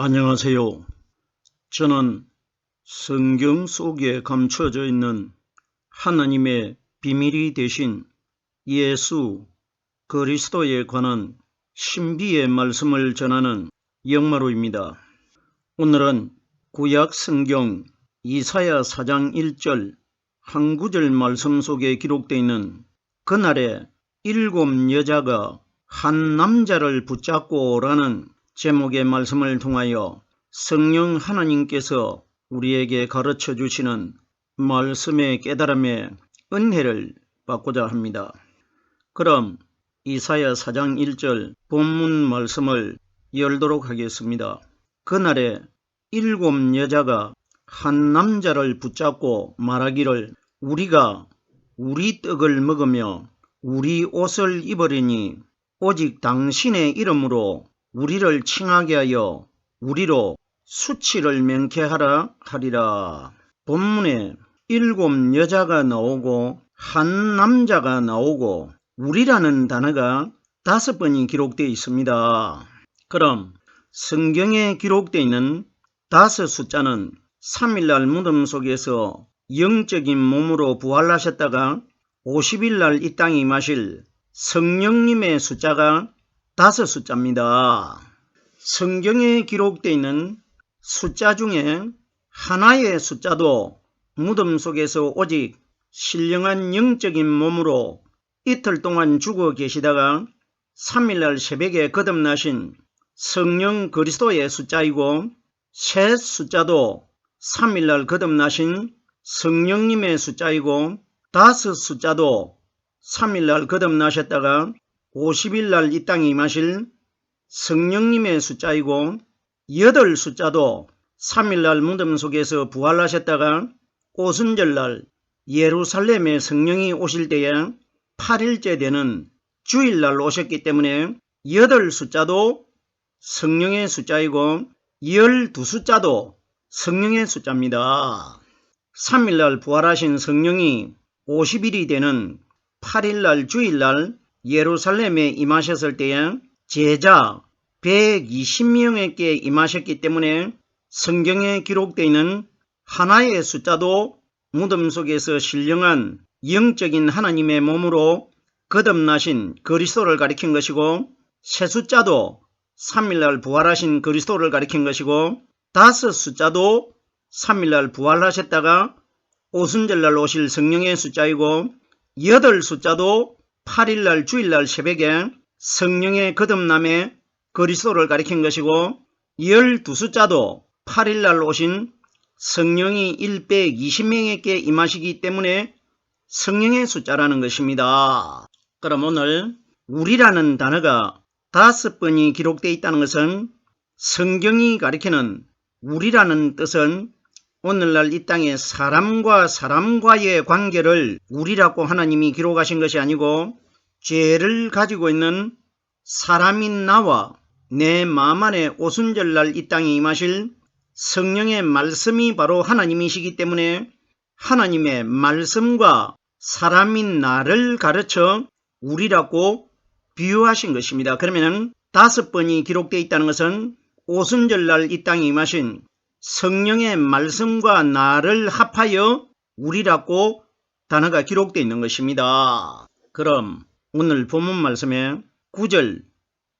안녕하세요. 저는 성경 속에 감춰져 있는 하나님의 비밀이 되신 예수 그리스도에 관한 신비의 말씀을 전하는 영마루입니다. 오늘은 구약 성경 이사야 4장 1절 한 구절 말씀 속에 기록되어 있는 그날에 7 여자가 한 남자를 붙잡고 라는 제목의 말씀을 통하여 성령 하나님께서 우리에게 가르쳐 주시는 말씀의 깨달음의 은혜를 받고자 합니다. 그럼 이사야 4장 1절 본문 말씀을 열도록 하겠습니다. 그날에 7 여자가 한 남자를 붙잡고 말하기를 우리가 우리 떡을 먹으며 우리 옷을 입으리니 오직 당신의 이름으로 우리를 칭하게 하여 우리로 수치를 명쾌하라 하리라. 본문에 7 여자가 나오고 한 남자가 나오고 우리라는 단어가 5번이 기록되어 있습니다. 그럼 성경에 기록되어 있는 5 숫자는 3일날 무덤 속에서 영적인 몸으로 부활하셨다가 50일날 이 땅에 임하실 성령님의 숫자가 5 숫자입니다. 성경에 기록되어 있는 숫자 중에 하나의 숫자도 무덤 속에서 오직 신령한 영적인 몸으로 이틀 동안 죽어 계시다가 3일날 새벽에 거듭나신 성령 그리스도의 숫자이고 셋 숫자도 3일날 거듭나신 성령님의 숫자이고 5 숫자도 3일날 거듭나셨다가 50일날 이 땅에 임하실 성령님의 숫자이고 8 숫자도 3일날 무덤 속에서 부활하셨다가 오순절날 예루살렘에 성령이 오실 때에 8일째 되는 주일날 오셨기 때문에 8 숫자도 성령의 숫자이고 12 숫자도 성령의 숫자입니다. 3일날 부활하신 성령이 50일이 되는 8일날 주일날 예루살렘에 임하셨을 때에 제자 120명에게 임하셨기 때문에 성경에 기록되어 있는 하나의 숫자도 무덤 속에서 신령한 영적인 하나님의 몸으로 거듭나신 그리스도를 가리킨 것이고 세 숫자도 3일날 부활하신 그리스도를 가리킨 것이고 5 숫자도 3일날 부활하셨다가 오순절날 오실 성령의 숫자이고 8 숫자도 8일날 주일날 새벽에 성령의 거듭남에 그리스도를 가리킨 것이고 12 숫자도 8일날 오신 성령이 120명에게 임하시기 때문에 성령의 숫자라는 것입니다. 그럼 오늘 우리라는 단어가 5번이 기록되어 있다는 것은 성경이 가리키는 우리라는 뜻은 오늘날 이 땅에 사람과 사람과의 관계를 우리라고 하나님이 기록하신 것이 아니고 죄를 가지고 있는 사람인 나와 내 마음 안에 오순절날 이 땅에 임하실 성령의 말씀이 바로 하나님이시기 때문에 하나님의 말씀과 사람인 나를 가르쳐 우리라고 비유하신 것입니다. 그러면 5번이 기록되어 있다는 것은 오순절날 이 땅에 임하신 성령의 말씀과 나를 합하여 우리라고 단어가 기록되어 있는 것입니다. 그럼 오늘 본문 말씀에 9절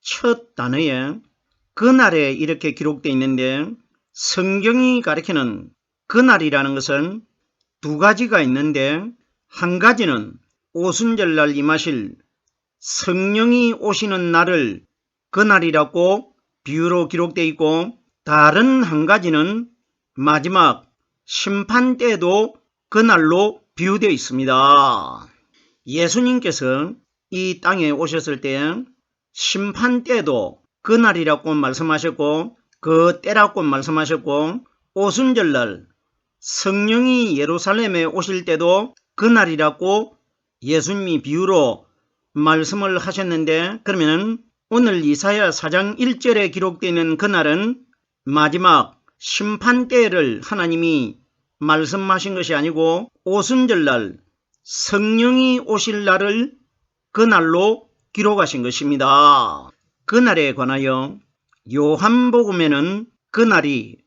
첫 단어에 그날에 이렇게 기록되어 있는데 성경이 가리키는 그날이라는 것은 2 가지가 있는데 한 가지는 오순절날 임하실 성령이 오시는 날을 그날이라고 비유로 기록되어 있고 다른 한 가지는 마지막 심판 때도 그날로 비유되어 있습니다. 예수님께서 이 땅에 오셨을 때 심판 때도 그날이라고 말씀하셨고 그 때라고 말씀하셨고 오순절날 성령이 예루살렘에 오실 때도 그날이라고 예수님이 비유로 말씀을 하셨는데 그러면 오늘 이사야 4장 1절에 기록되어 있는 그날은 마지막 심판 때를 하나님이 말씀하신 것이 아니고 오순절날 성령이 오실 날을 그날로 기록하신 것입니다. 그날에 관하여 요한복음에는 그날이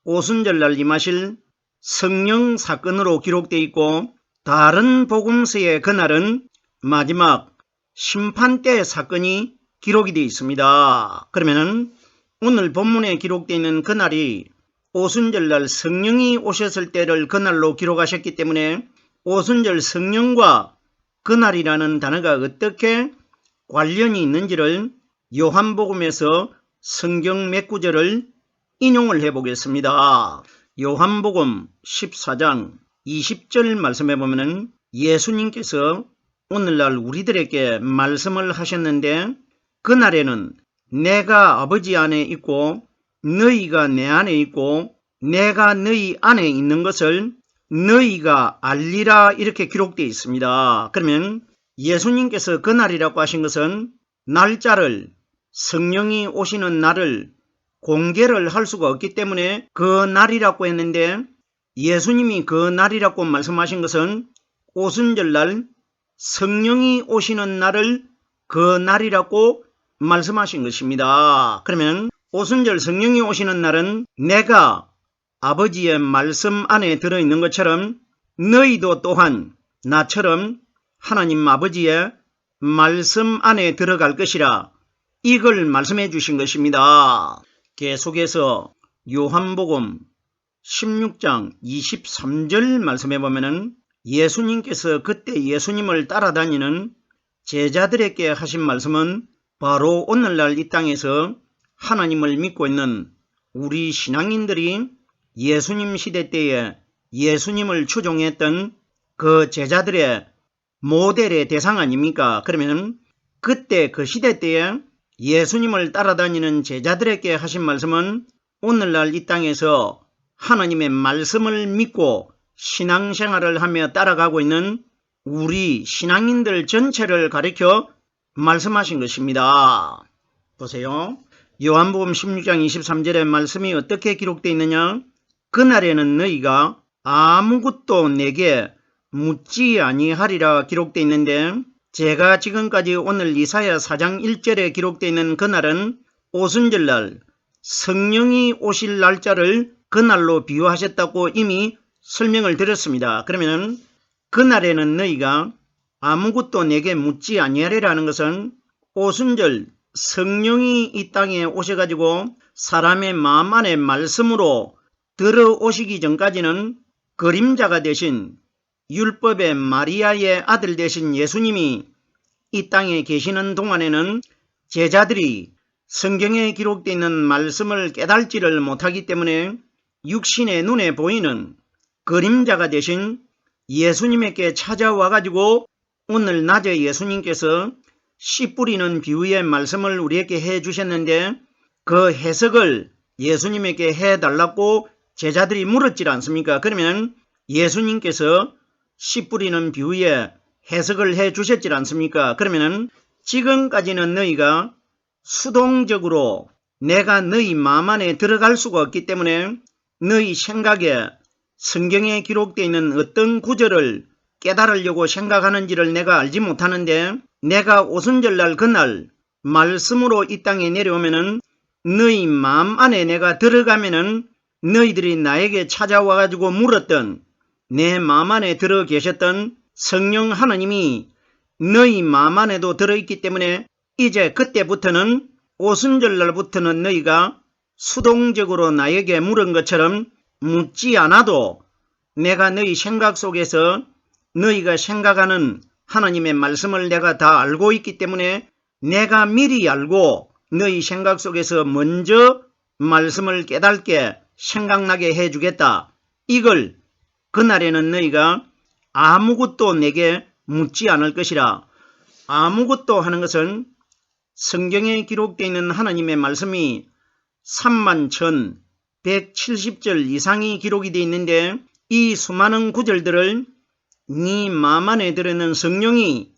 오순절날 임하실 성령 사건으로 기록되어 있고, 다른 복음서의 그날은 마지막 심판대 사건이 기록이 되어 있습니다. 그러면은 오늘 본문에 기록되어 있는 그날이 오순절날 성령이 오셨을 때를 그날로 기록하셨기 때문에 오순절 성령과 그날이라는 단어가 어떻게 관련이 있는지를 요한복음에서 성경 몇 구절을 인용을 해보겠습니다. 요한복음 14장 20절 말씀해 보면 예수님께서 오늘날 우리들에게 말씀을 하셨는데, 그날에는 내가 아버지 안에 있고 너희가 내 안에 있고 내가 너희 안에 있는 것을 너희가 알리라, 이렇게 기록되어 있습니다. 그러면 예수님께서 그날이라고 하신 것은 날짜를, 성령이 오시는 날을 공개를 할 수가 없기 때문에 그 날이라고 했는데, 예수님이 그 날이라고 말씀하신 것은 오순절날 성령이 오시는 날을 그 날이라고 말씀하신 것입니다. 그러면 오순절 성령이 오시는 날은 내가 아버지의 말씀 안에 들어있는 것처럼 너희도 또한 나처럼 하나님 아버지의 말씀 안에 들어갈 것이라, 이걸 말씀해 주신 것입니다. 계속해서 요한복음 16장 23절 말씀해 보면은 예수님께서 그때 예수님을 따라다니는 제자들에게 하신 말씀은 바로 오늘날 이 땅에서 하나님을 믿고 있는 우리 신앙인들이 예수님 시대 때에 예수님을 추종했던 그 제자들의 모델의 대상 아닙니까? 그러면 그때 그 시대 때에 예수님을 따라다니는 제자들에게 하신 말씀은 오늘날 이 땅에서 하나님의 말씀을 믿고 신앙생활을 하며 따라가고 있는 우리 신앙인들 전체를 가리켜 말씀하신 것입니다. 보세요. 요한복음 16장 23절의 말씀이 어떻게 기록되어 있느냐? 그날에는 너희가 아무것도 내게 묻지 아니하리라 기록되어 있는데, 제가 지금까지 오늘 이사야 4장 1절에 기록되어 있는 그날은 오순절날 성령이 오실 날짜를 그날로 비유하셨다고 이미 설명을 드렸습니다. 그러면 그날에는 너희가 아무것도 내게 묻지 아니하리라는 것은 오순절 성령이 이 땅에 오셔가지고 사람의 마음 안에 말씀으로 들어오시기 전까지는 그림자가 되신 율법의 마리아의 아들 되신 예수님이 이 땅에 계시는 동안에는 제자들이 성경에 기록되어 있는 말씀을 깨달지를 못하기 때문에 육신의 눈에 보이는 그림자가 되신 예수님에게 찾아와 가지고 오늘 낮에 예수님께서 씨 뿌리는 비유의 말씀을 우리에게 해 주셨는데, 그 해석을 예수님에게 해달라고 제자들이 물었지 않습니까? 그러면 예수님께서 씨 뿌리는 비유의 해석을 해 주셨지 않습니까? 그러면 지금까지는 너희가 수동적으로 내가 너희 마음 안에 들어갈 수가 없기 때문에 너희 생각에 성경에 기록되어 있는 어떤 구절을 깨달으려고 생각하는지를 내가 알지 못하는데, 내가 오순절날 그날 말씀으로 이 땅에 내려오면은 너희 마음 안에 내가 들어가면은 너희들이 나에게 찾아와 가지고 물었던, 내 마음 안에 들어 계셨던 성령 하나님이 너희 마음 안에도 들어있기 때문에 이제 그때부터는 오순절날부터는 너희가 수동적으로 나에게 물은 것처럼 묻지 않아도 내가 너희 생각 속에서 너희가 생각하는 하나님의 말씀을 내가 다 알고 있기 때문에 내가 미리 알고 너희 생각 속에서 먼저 말씀을 깨닫게 생각나게 해주겠다. 이걸 그날에는 너희가 아무것도 내게 묻지 않을 것이라. 아무것도 하는 것은 성경에 기록되어 있는 하나님의 말씀이 31,170절 이상이 기록이 되어 있는데, 이 수많은 구절들을 네 마음 안에 들어있는 성령이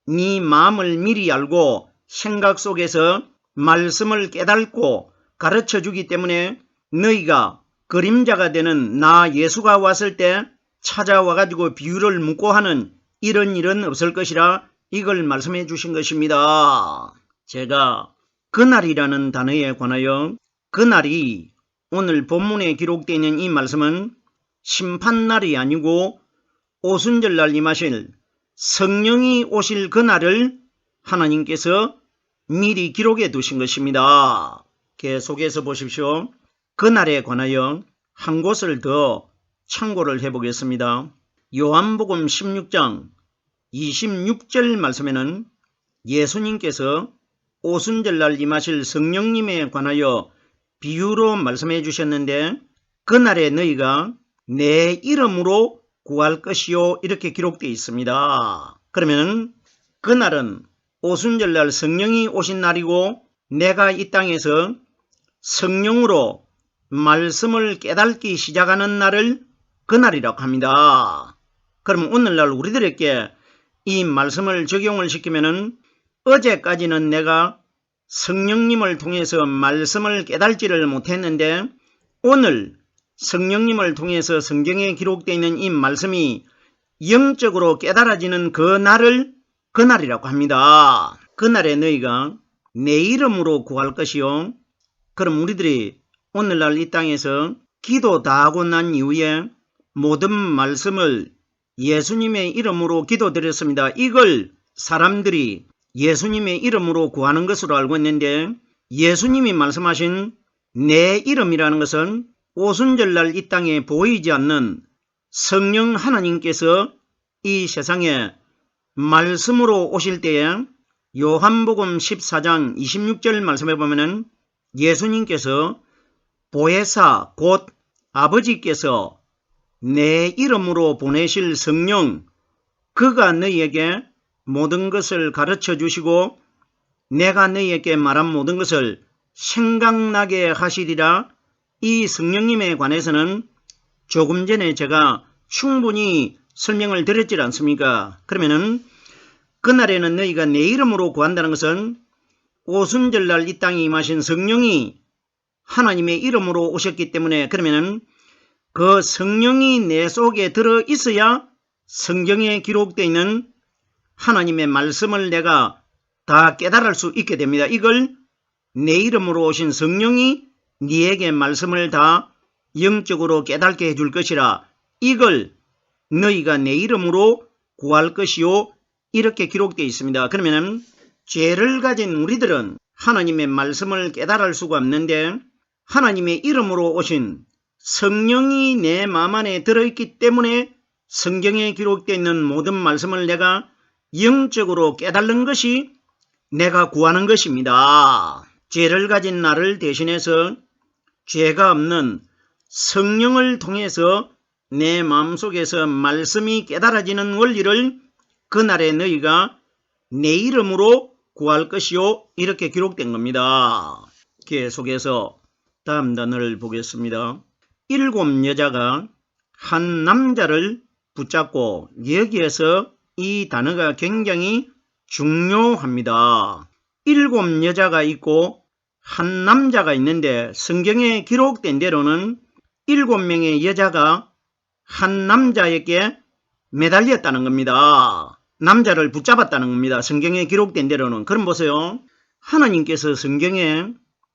네 마음을 미리 알고 생각 속에서 말씀을 깨닫고 가르쳐주기 때문에 너희가 그림자가 되는 나 예수가 왔을 때 찾아와가지고 비유를 묻고 하는 이런 일은 없을 것이라, 이걸 말씀해 주신 것입니다. 제가 그날이라는 단어에 관하여 그날이 오늘 본문에 기록되어 있는 이 말씀은 심판날이 아니고 오순절날 임하실 성령이 오실 그날을 하나님께서 미리 기록해 두신 것입니다. 계속해서 보십시오. 그날에 관하여 한 곳을 더 참고를 해보겠습니다. 요한복음 16장 26절 말씀에는 예수님께서 오순절날 임하실 성령님에 관하여 비유로 말씀해 주셨는데 그날에 너희가 내 이름으로 구할 것이요 이렇게 기록되어 있습니다. 그러면 그날은 오순절날 성령이 오신 날이고 내가 이 땅에서 성령으로 말씀을 깨닫기 시작하는 날을 그날이라고 합니다. 그럼 오늘날 우리들에게 이 말씀을 적용을 시키면은 어제까지는 내가 성령님을 통해서 말씀을 깨달지를 못했는데 오늘 성령님을 통해서 성경에 기록되어 있는 이 말씀이 영적으로 깨달아지는 그 날을 그날이라고 합니다. 그날에 너희가 내 이름으로 구할 것이요. 그럼 우리들이 오늘날 이 땅에서 기도 다 하고 난 이후에 모든 말씀을 예수님의 이름으로 기도드렸습니다. 이걸 사람들이 예수님의 이름으로 구하는 것으로 알고 있는데 예수님이 말씀하신 내 이름이라는 것은 오순절날 이 땅에 보이지 않는 성령 하나님께서 이 세상에 말씀으로 오실 때에 요한복음 14장 26절 말씀해 보면은 예수님께서 보혜사 곧 아버지께서 내 이름으로 보내실 성령 그가 너희에게 모든 것을 가르쳐 주시고 내가 너희에게 말한 모든 것을 생각나게 하시리라. 이 성령님에 관해서는 조금 전에 제가 충분히 설명을 드렸지 않습니까? 그러면은 그날에는 너희가 내 이름으로 구한다는 것은 오순절날 이 땅에 임하신 성령이 하나님의 이름으로 오셨기 때문에 그러면은 그 성령이 내 속에 들어 있어야 성경에 기록되어 있는 하나님의 말씀을 내가 다 깨달을 수 있게 됩니다. 이걸 내 이름으로 오신 성령이 네에게 말씀을 다 영적으로 깨닫게 해줄 것이라 이걸 너희가 내 이름으로 구할 것이요 이렇게 기록되어 있습니다. 그러면 죄를 가진 우리들은 하나님의 말씀을 깨달을 수가 없는데 하나님의 이름으로 오신 성령이 내 마음 안에 들어있기 때문에 성경에 기록되어 있는 모든 말씀을 내가 영적으로 깨달는 것이 내가 구하는 것입니다. 죄를 가진 나를 대신해서 죄가 없는 성령을 통해서 내 마음속에서 말씀이 깨달아지는 원리를 그날에 너희가 내 이름으로 구할 것이요 이렇게 기록된 겁니다. 계속해서 다음 단어를 보겠습니다. 7 여자가 한 남자를 붙잡고 여기에서 이 단어가 굉장히 중요합니다. 7 여자가 있고 한 남자가 있는데 성경에 기록된 대로는 7명의 여자가 한 남자에게 매달렸다는 겁니다. 남자를 붙잡았다는 겁니다. 성경에 기록된 대로는. 그럼 보세요. 하나님께서 성경에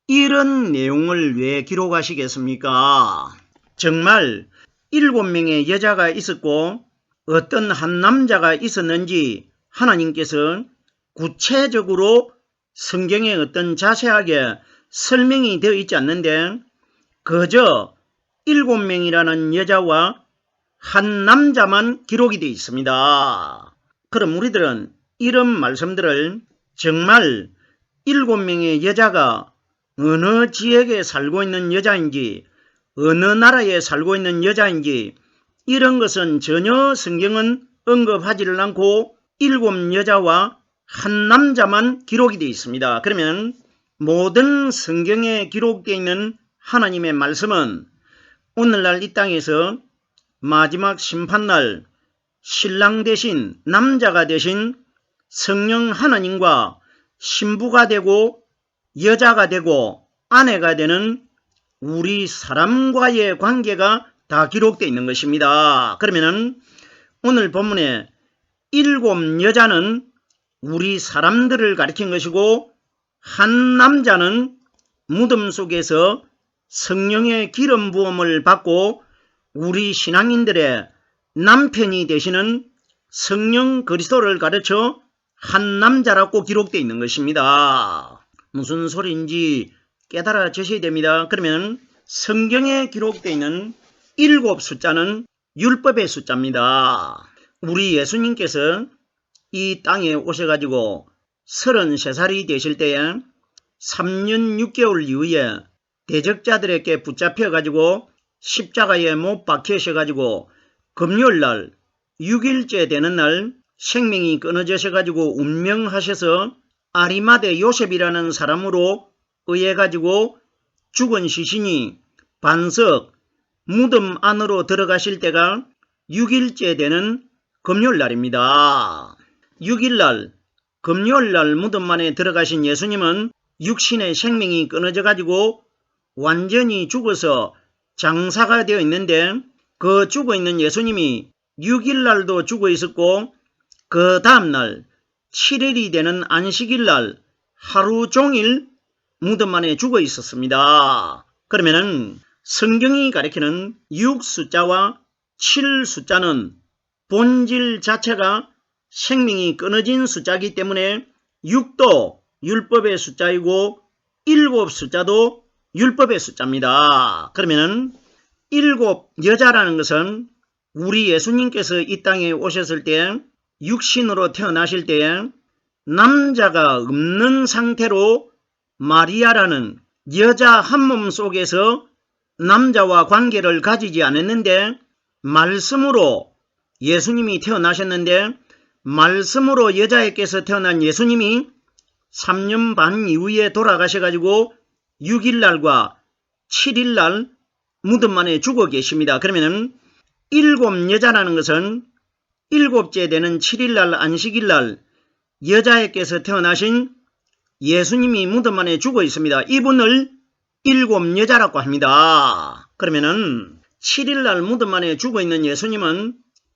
이런 내용을 왜 기록하시겠습니까? 정말 7명의 여자가 있었고 어떤 한 남자가 있었는지 하나님께서 구체적으로 성경에 어떤 자세하게 설명이 되어 있지 않는데 그저 7명이라는 여자와 한 남자만 기록이 되어 있습니다. 그럼 우리들은 이런 말씀들을 정말 7명의 여자가 어느 지역에 살고 있는 여자인지 어느 나라에 살고 있는 여자인지 이런 것은 전혀 성경은 언급하지를 않고 7 여자와 한 남자만 기록이 되어 있습니다. 그러면 모든 성경에 기록되어 있는 하나님의 말씀은 오늘날 이 땅에서 마지막 심판날 신랑 대신 남자가 되신 성령 하나님과 신부가 되고 여자가 되고 아내가 되는 우리 사람과의 관계가 다 기록되어 있는 것입니다. 그러면은 오늘 본문에 7 여자는 우리 사람들을 가리킨 것이고 한 남자는 무덤 속에서 성령의 기름 부음을 받고 우리 신앙인들의 남편이 되시는 성령 그리스도를 가르쳐 한 남자라고 기록되어 있는 것입니다. 무슨 소리인지 깨달아지셔야 됩니다. 그러면 성경에 기록되어 있는 7 숫자는 율법의 숫자입니다. 우리 예수님께서 이 땅에 오셔가지고 33살이 되실 때에 3년 6개월 이후에 대적자들에게 붙잡혀가지고 십자가에 못 박히셔가지고 금요일날 6일째 되는 날 생명이 끊어지셔가지고 운명하셔서 아리마대 요셉이라는 사람으로 의해가지고 죽은 시신이 반석 무덤 안으로 들어가실 때가 6일째 되는 금요일날입니다. 6일날 금요일날 무덤 안에 들어가신 예수님은 육신의 생명이 끊어져가지고 완전히 죽어서 장사가 되어 있는데 그 죽어있는 예수님이 6일날도 죽어 있었고 그 다음날 7일이 되는 안식일날 하루 종일 무덤 안에 죽어 있었습니다. 그러면은 성경이 가리키는 6 숫자와 7 숫자는 본질 자체가 생명이 끊어진 숫자이기 때문에 6도 율법의 숫자이고 7 숫자도 율법의 숫자입니다. 그러면은 7 여자라는 것은 우리 예수님께서 이 땅에 오셨을 때 육신으로 태어나실 때에 남자가 없는 상태로 마리아라는 여자 한 몸 속에서 남자와 관계를 가지지 않았는데 말씀으로 예수님이 태어나셨는데 말씀으로 여자에게서 태어난 예수님이 3년 반 이후에 돌아가셔가지고 6일날과 7일날 무덤 안에 죽어 계십니다. 그러면은 7 여자라는 것은 7째 되는 7일날 안식일날 여자에게서 태어나신 예수님이 무덤 안에 죽어 있습니다. 이분을 7 여자라고 합니다. 그러면은 7일날 무덤 안에 죽어 있는 예수님은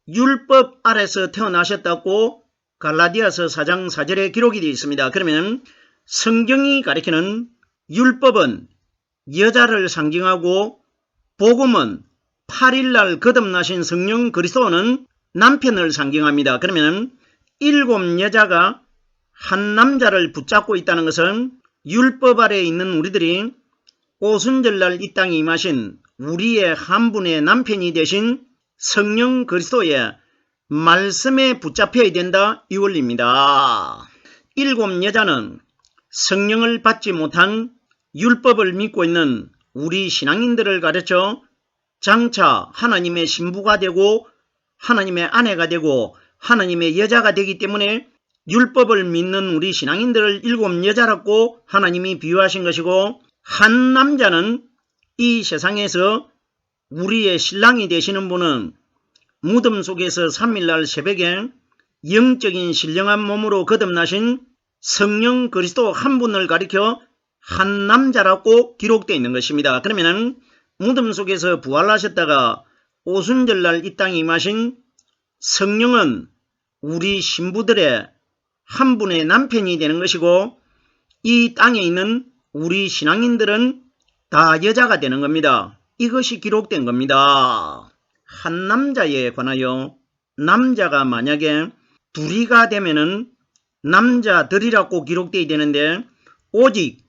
율법 아래서 태어나셨다고 갈라디아서 4장 4절에 기록이 되어 있습니다. 그러면 성경이 가리키는 율법은 여자를 상징하고 복음은 8일날 거듭나신 성령 그리스도는 남편을 상징합니다. 그러면 7 여자가 한 남자를 붙잡고 있다는 것은 율법 아래에 있는 우리들이 오순절날 이 땅에 임하신 우리의 한 분의 남편이 되신 성령 그리스도의 말씀에 붙잡혀야 된다 이 원리입니다. 7 여자는 성령을 받지 못한 율법을 믿고 있는 우리 신앙인들을 가르쳐 장차 하나님의 신부가 되고 하나님의 아내가 되고 하나님의 여자가 되기 때문에 율법을 믿는 우리 신앙인들을 7 여자라고 하나님이 비유하신 것이고 한 남자는 이 세상에서 우리의 신랑이 되시는 분은 무덤 속에서 3일날 새벽에 영적인 신령한 몸으로 거듭나신 성령 그리스도 한 분을 가리켜 한 남자라고 기록되어 있는 것입니다. 그러면 무덤 속에서 부활하셨다가 오순절날 이 땅에 임하신 성령은 우리 신부들의 한 분의 남편이 되는 것이고 이 땅에 있는 우리 신앙인들은 다 여자가 되는 겁니다. 이것이 기록된 겁니다. 한 남자에 관하여 남자가 만약에 둘이가 되면은 남자들이라고 기록되어야 되는데 오직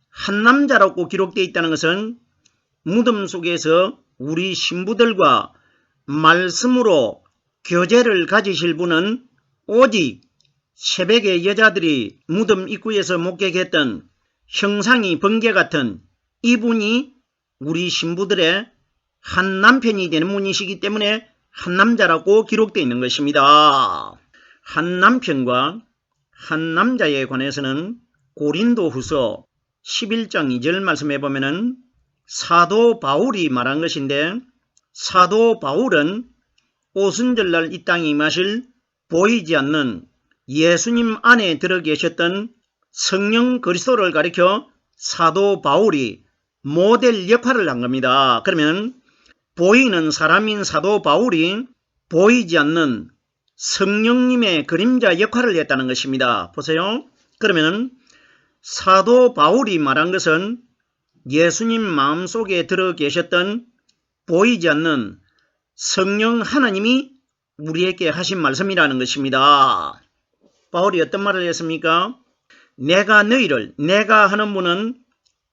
한 남자라고 기록되어 있다는 것은 무덤 속에서 우리 신부들과 말씀으로 교제를 가지실 분은 오직 새벽에 여자들이 무덤 입구에서 목격했던 형상이 번개 같은 이분이 우리 신부들의 한 남편이 되는 분이시기 때문에 한 남자라고 기록되어 있는 것입니다. 한 남편과 한 남자에 관해서는 고린도후서 11장 2절 말씀해 보면은 사도 바울이 말한 것인데 사도 바울은 오순절날 이 땅에 임하실 보이지 않는 예수님 안에 들어 계셨던 성령 그리스도를 가리켜 사도 바울이 모델 역할을 한 겁니다. 그러면 보이는 사람인 사도 바울이 보이지 않는 성령님의 그림자 역할을 했다는 것입니다. 보세요. 그러면 사도 바울이 말한 것은 예수님 마음속에 들어 계셨던 보이지 않는 성령 하나님이 우리에게 하신 말씀이라는 것입니다. 바울이 어떤 말을 했습니까? 내가 너희를, 내가 하는 분은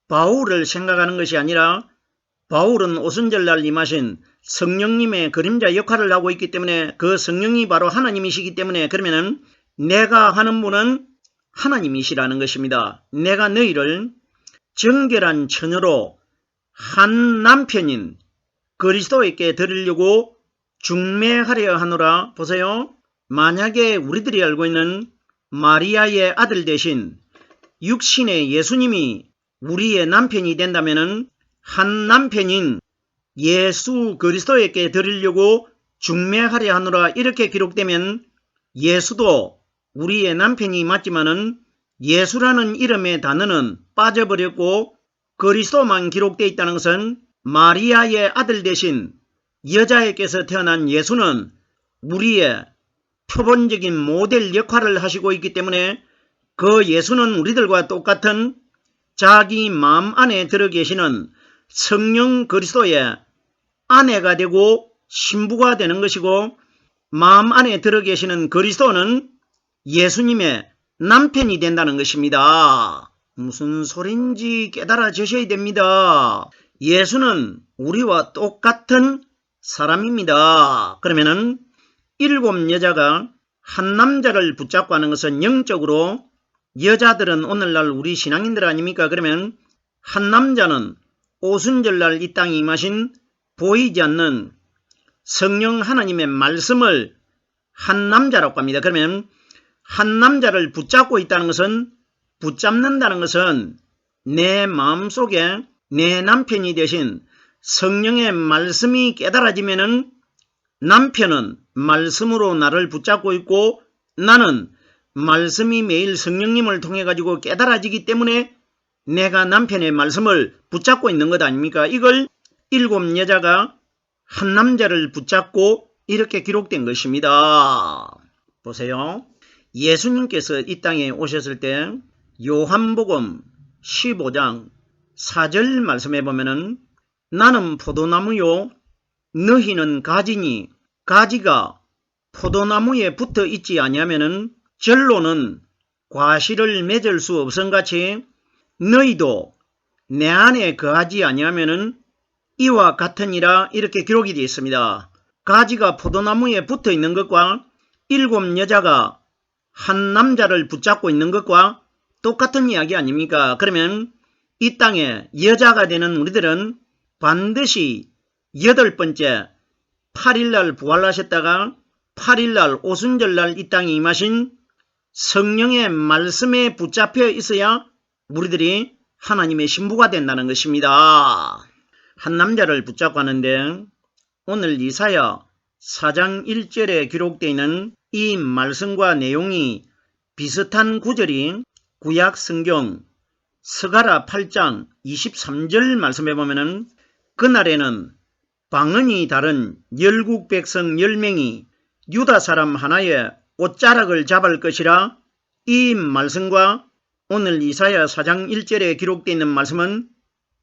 바울을 생각하는 것이 아니라 바울은 오순절날 임하신 성령님의 그림자 역할을 하고 있기 때문에 그 성령이 바로 하나님이시기 때문에 그러면은 내가 하는 분은 하나님이시라는 것입니다. 내가 너희를 정결한 처녀로 한 남편인 그리스도에게 드리려고 중매하려 하노라. 보세요. 만약에 우리들이 알고 있는 마리아의 아들 대신 육신의 예수님이 우리의 남편이 된다면은 한 남편인 예수 그리스도에게 드리려고 중매하려 하노라 이렇게 기록되면 예수도 우리의 남편이 맞지만은 예수라는 이름의 단어는 빠져버렸고 그리스도만 기록되어 있다는 것은 마리아의 아들 대신 여자에게서 태어난 예수는 우리의 표본적인 모델 역할을 하시고 있기 때문에 그 예수는 우리들과 똑같은 자기 마음 안에 들어 계시는 성령 그리스도의 아내가 되고 신부가 되는 것이고 마음 안에 들어 계시는 그리스도는 예수님의 남편이 된다는 것입니다. 무슨 소린지 깨달아지셔야 됩니다. 예수는 우리와 똑같은 사람입니다. 그러면은 7 여자가 한 남자를 붙잡고 하는 것은 영적으로 여자들은 오늘날 우리 신앙인들 아닙니까? 그러면 한 남자는 오순절날 이 땅에 임하신 보이지 않는 성령 하나님의 말씀을 한 남자라고 합니다. 그러면 한 남자를 붙잡고 있다는 것은 붙잡는다는 것은 내 마음속에 내 남편이 되신 성령의 말씀이 깨달아지면은 남편은 말씀으로 나를 붙잡고 있고 나는 말씀이 매일 성령님을 통해 가지고 깨달아지기 때문에 내가 남편의 말씀을 붙잡고 있는 것 아닙니까? 이걸 7 여자가 한 남자를 붙잡고 이렇게 기록된 것입니다. 보세요. 예수님께서 이 땅에 오셨을 때 요한복음 15장 4절 말씀해 보면은 나는 포도나무요 너희는 가지니 가지가 포도나무에 붙어 있지 아니하면은 절로는 과실을 맺을 수 없음같이 너희도 내 안에 거하지 아니하면은 이와 같으니라 이렇게 기록이 되어 있습니다. 가지가 포도나무에 붙어 있는 것과 7 여자가 한 남자를 붙잡고 있는 것과 똑같은 이야기 아닙니까? 그러면 이 땅에 여자가 되는 우리들은 반드시 8번째 8일날 부활하셨다가 8일날 오순절날 이 땅에 임하신 성령의 말씀에 붙잡혀 있어야 우리들이 하나님의 신부가 된다는 것입니다. 한 남자를 붙잡고 하는데 오늘 이사야 4장 1절에 기록되어 있는 이 말씀과 내용이 비슷한 구절이 구약 성경 스가랴 8장 23절 말씀해 보면은 그날에는 방언이 다른 열국 백성 10명이 유다 사람 하나의 옷자락을 잡을 것이라. 이 말씀과 오늘 이사야 4장 1절에 기록되어 있는 말씀은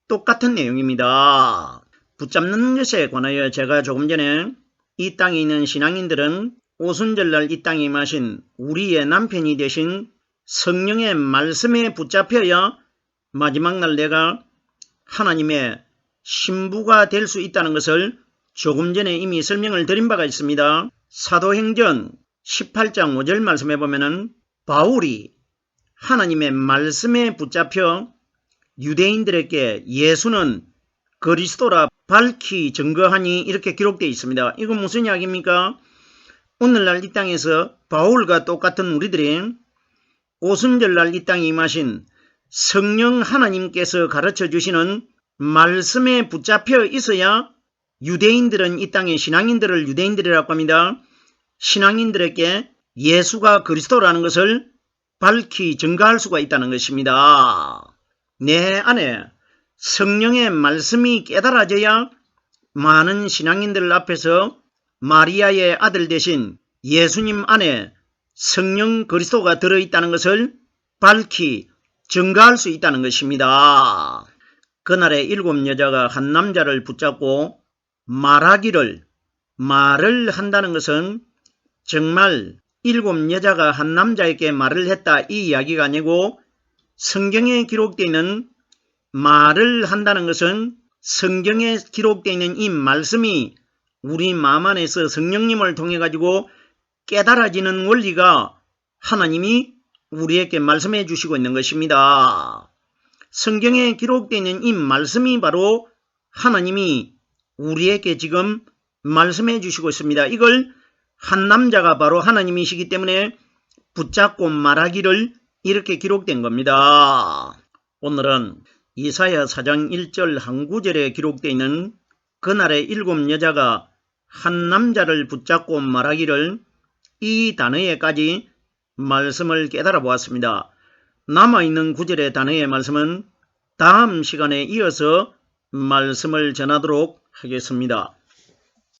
똑같은 내용입니다. 붙잡는 것에 관하여 제가 조금 전에 이 땅에 있는 신앙인들은 오순절날 이 땅에 임하신 우리의 남편이 되신 성령의 말씀에 붙잡혀야 마지막 날 내가 하나님의 신부가 될 수 있다는 것을 조금 전에 이미 설명을 드린 바가 있습니다. 사도행전 18장 5절 말씀해 보면은 바울이 하나님의 말씀에 붙잡혀 유대인들에게 예수는 그리스도라 밝히 증거하니 이렇게 기록되어 있습니다. 이건 무슨 이야기입니까? 오늘날 이 땅에서 바울과 똑같은 우리들이 오순절날 이 땅에 임하신 성령 하나님께서 가르쳐 주시는 말씀에 붙잡혀 있어야 유대인들은 이 땅의 신앙인들을 유대인들이라고 합니다. 신앙인들에게 예수가 그리스도라는 것을 밝히 증거할 수가 있다는 것입니다. 내 안에 성령의 말씀이 깨달아져야 많은 신앙인들 앞에서 마리아의 아들 대신 예수님 안에 성령 그리스도가 들어있다는 것을 밝히 증거할 수 있다는 것입니다. 그날에 7 여자가 한 남자를 붙잡고 말하기를, 말을 한다는 것은 정말 7 여자가 한 남자에게 말을 했다 이 이야기가 아니고, 성경에 기록되어 있는 말을 한다는 것은 성경에 기록되어 있는 이 말씀이 우리 마음 안에서 성령님을 통해 가지고 깨달아지는 원리가 하나님이 우리에게 말씀해 주시고 있는 것입니다. 성경에 기록되어 있는 이 말씀이 바로 하나님이 우리에게 지금 말씀해 주시고 있습니다. 이걸 한 남자가 바로 하나님이시기 때문에 붙잡고 말하기를 이렇게 기록된 겁니다. 오늘은 이사야 4장 1절 한 구절에 기록되어 있는 그날에 7 여자가 한 남자를 붙잡고 말하기를 이 단어에까지 말씀을 깨달아 보았습니다. 남아있는 구절의 단어의 말씀은 다음 시간에 이어서 말씀을 전하도록 하겠습니다.